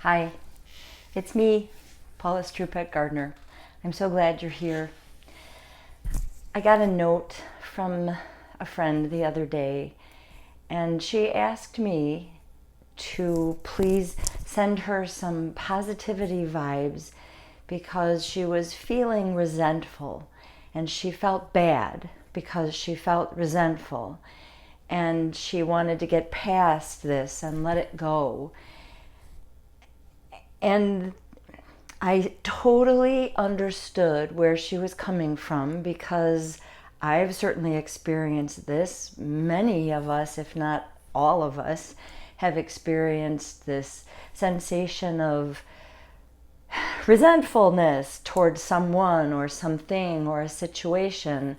Hi, it's me, Paula Strupek Gardner. I'm so glad you're here. I got a note from a friend the other day, and she asked me to please send her some positivity vibes because she was feeling resentful, and she felt bad because she felt resentful, and she wanted to get past this and let it go. And I totally understood where she was coming from because I've certainly experienced this. Many of us, if not all of us, have experienced this sensation of resentfulness towards someone or something or a situation,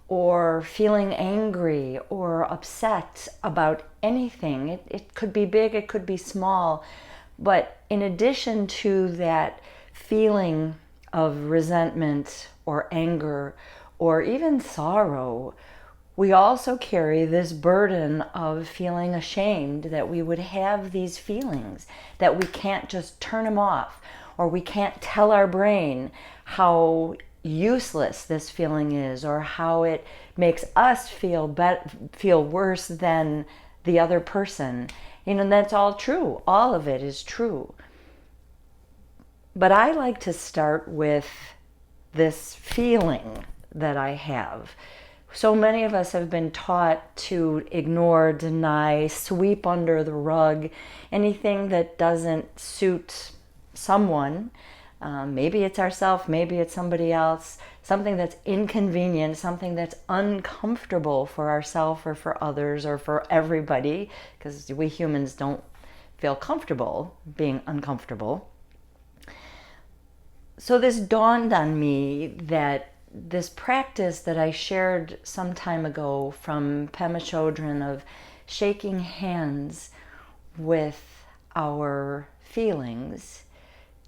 or feeling angry or upset about anything. It could be big, it could be small. But in addition to that feeling of resentment or anger or even sorrow, we also carry this burden of feeling ashamed that we would have these feelings, that we can't just turn them off, or we can't tell our brain how useless this feeling is, or how it makes us feel worse than the other person. That's all true. All of it is true. But I like to start with this feeling that I have. So many of us have been taught to ignore, deny, sweep under the rug anything that doesn't suit someone. Maybe it's ourselves, maybe it's somebody else, something that's inconvenient, something that's uncomfortable for ourselves or for others or for everybody, because we humans don't feel comfortable being uncomfortable. So this dawned on me that this practice that I shared some time ago from Pema Chodron of shaking hands with our feelings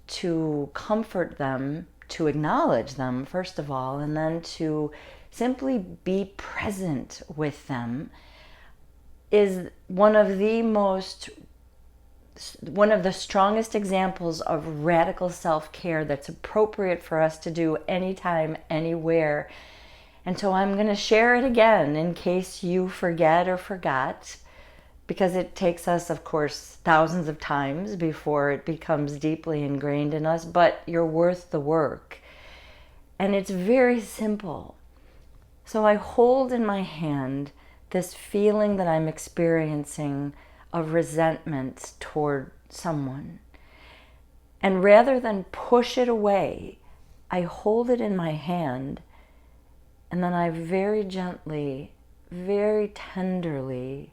to comfort them, to acknowledge them, first of all, and then to simply be present with them, is one of the strongest examples of radical self-care that's appropriate for us to do anytime, anywhere. And so I'm going to share it again in case you forget or forgot, because it takes us, of course, thousands of times before it becomes deeply ingrained in us, but you're worth the work. And it's very simple. So I hold in my hand this feeling that I'm experiencing of resentment toward someone. And rather than push it away, I hold it in my hand, and then I very gently, very tenderly,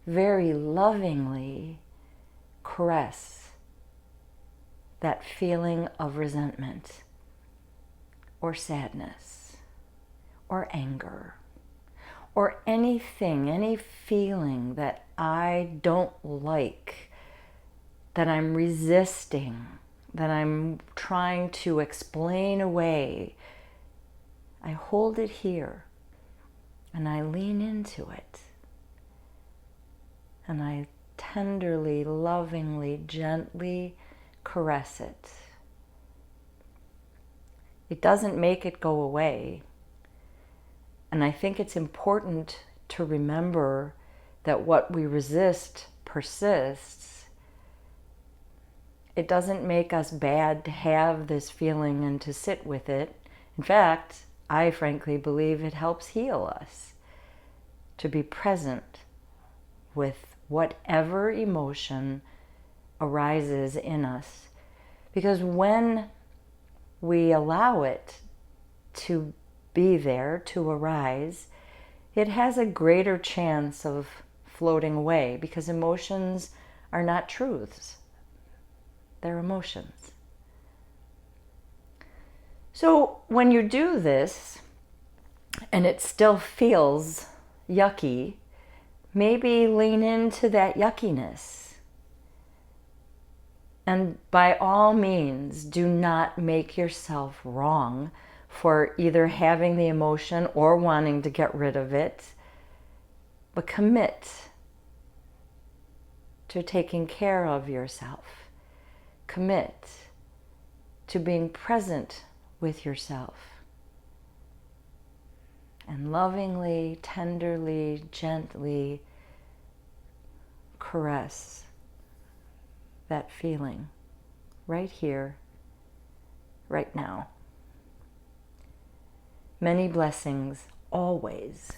very lovingly caress that feeling of resentment or sadness or anger or anything, any feeling that I don't like, that I'm resisting, that I'm trying to explain away. I hold it here and I lean into it. And I tenderly, lovingly, gently caress it. It doesn't make it go away. And I think it's important to remember that what we resist persists. It doesn't make us bad to have this feeling and to sit with it. In fact, I frankly believe it helps heal us to be present with whatever emotion arises in us. Because when we allow it to be there, to arise, it has a greater chance of floating away, because emotions are not truths. They're emotions. So when you do this and it still feels yucky, maybe lean into that yuckiness. And by all means, do not make yourself wrong for either having the emotion or wanting to get rid of it, but commit to taking care of yourself. commit to being present with yourself and lovingly, tenderly, gently caress that feeling right here, right now. Many blessings always.